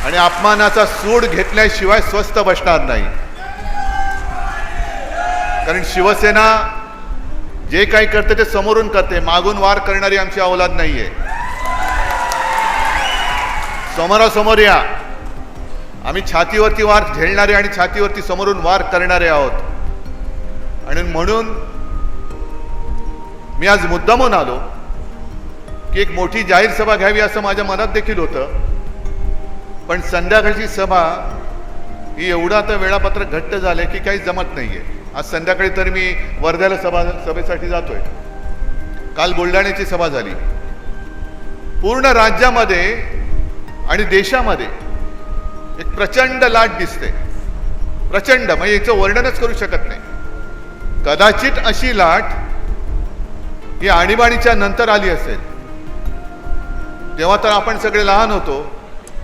आणि अपमानाचा सूड घेतल्याशिवाय स्वस्थ बसणार नाही. कारण शिवसेना जे काही करते ते समोरून करते, मागून वार करणारी आमची औलाद नाहीये. समोरासमोर या. आम्ही छातीवरती वार झेलणारे आणि छातीवरती समोरून वार करणारे आहोत. आणि म्हणून मी आज मुद्दामून आलो की एक मोठी जाहीर सभा घ्यावी असं माझ्या मनात देखील होतं. पण संध्याकाळची सभा ही एवढं आता वेळापत्रक घट्ट झाले की काही जमत नाहीये. आज संध्याकाळी तर मी वर्ध्याला सभेसाठी जातोय. काल बुलढाण्याची सभा झाली. पूर्ण राज्यामध्ये आणि देशामध्ये एक प्रचंड लाट दिसते. प्रचंड म्हणजे याचं वर्णनच करू शकत नाही. कदाचित अशी लाट ही आणीबाणीच्या नंतर आली असेल. तेव्हा तर आपण सगळे लहान होतो.